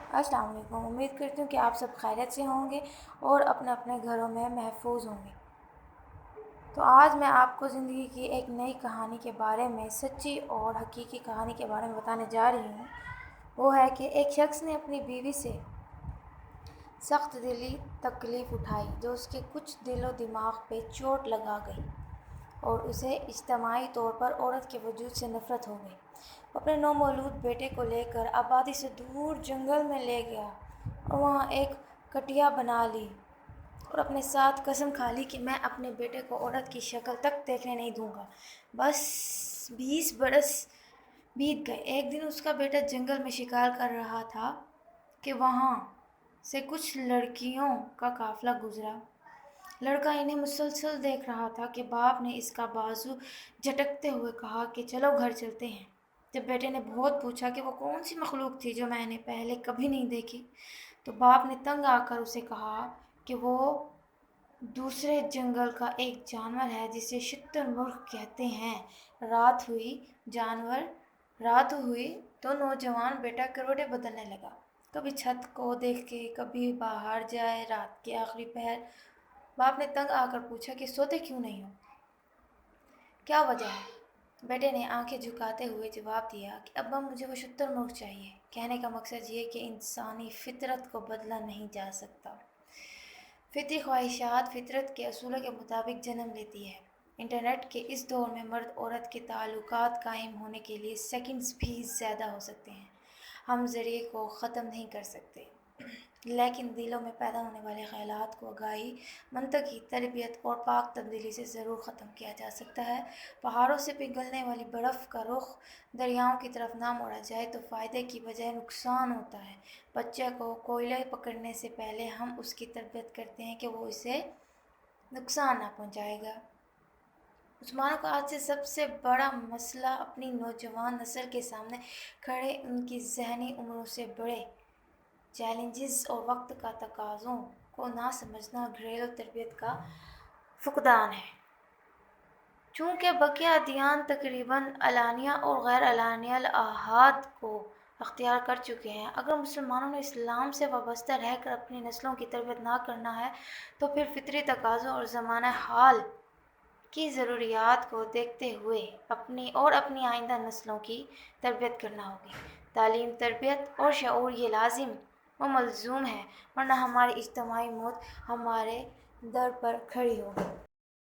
السلام علیکم۔ امید کرتی ہوں کہ آپ سب خیریت سے ہوں گے اور اپنے اپنے گھروں میں محفوظ ہوں گے۔ تو آج میں آپ کو زندگی کی ایک نئی کہانی کے بارے میں، سچی اور حقیقی کہانی کے بارے میں بتانے جا رہی ہوں۔ وہ ہے کہ ایک شخص نے اپنی بیوی سے سخت دلی تکلیف اٹھائی جو اس کے کچھ دل و دماغ پہ چوٹ لگا گئی اور اسے اجتماعی طور پر عورت کے وجود سے نفرت ہو گئی۔ وہ اپنے نومولود بیٹے کو لے کر آبادی سے دور جنگل میں لے گیا اور وہاں ایک کٹیا بنا لی اور اپنے ساتھ قسم کھا لی کہ میں اپنے بیٹے کو عورت کی شکل تک دیکھنے نہیں دوں گا۔ بس 20 برس بیت گئے۔ ایک دن اس کا بیٹا جنگل میں شکار کر رہا تھا کہ وہاں سے کچھ لڑکیوں کا قافلہ گزرا۔ لڑکا انہیں مسلسل دیکھ رہا تھا کہ باپ نے اس کا بازو جھٹکتے ہوئے کہا کہ چلو گھر چلتے ہیں۔ جب بیٹے نے بہت پوچھا کہ وہ کون سی مخلوق تھی جو میں نے پہلے کبھی نہیں دیکھی، تو باپ نے تنگ آ کر اسے کہا کہ وہ دوسرے جنگل کا ایک جانور ہے جسے شتر مرغ کہتے ہیں۔ رات ہوئی تو نوجوان بیٹا کروٹیں بدلنے لگا، کبھی چھت کو دیکھے، کبھی باہر جائے۔ رات کے آخری پہر باپ نے تنگ آ کر پوچھا کہ سوتے کیوں نہیں ہو؟ کیا وجہ ہے؟ بیٹے نے آنکھیں جھکاتے ہوئے جواب دیا کہ ابا مجھے وہ شتر مرغ چاہیے۔ کہنے کا مقصد یہ کہ انسانی فطرت کو بدلا نہیں جا سکتا۔ فطری خواہشات فطرت کے اصولوں کے مطابق جنم لیتی ہے۔ انٹرنیٹ کے اس دور میں مرد عورت کے تعلقات قائم ہونے کے لیے سیکنڈز بھی زیادہ ہو سکتے ہیں۔ ہم ذریعے کو ختم نہیں کر سکتے، لیکن دلوں میں پیدا ہونے والے خیالات کو آگاہی، منطقی تربیت اور پاک تبدیلی سے ضرور ختم کیا جا سکتا ہے۔ پہاڑوں سے پگھلنے والی برف کا رخ دریاؤں کی طرف نہ موڑا جائے تو فائدے کی بجائے نقصان ہوتا ہے۔ بچے کو کوئلہ پکڑنے سے پہلے ہم اس کی تربیت کرتے ہیں کہ وہ اسے نقصان نہ پہنچائے گا۔ مسلمانوں کا آج سے سب سے بڑا مسئلہ اپنی نوجوان نسل کے سامنے کھڑے ان کی ذہنی عمروں سے بڑے چیلنجز اور وقت کا تقاضوں کو نہ سمجھنا، گھریلو تربیت کا فقدان ہے۔ چونکہ بقیہ ادیان تقریباً علانیہ اور غیر علانیہ الہات کو اختیار کر چکے ہیں، اگر مسلمانوں نے اسلام سے وابستہ رہ کر اپنی نسلوں کی تربیت نہ کرنا ہے تو پھر فطری تقاضوں اور زمانہ حال کی ضروریات کو دیکھتے ہوئے اپنی اور اپنی آئندہ نسلوں کی تربیت کرنا ہوگی۔ تعلیم، تربیت اور شعور یہ لازم و ملزوم ہے، ورنہ ہماری اجتماعی موت ہمارے در پر کھڑی ہوگی۔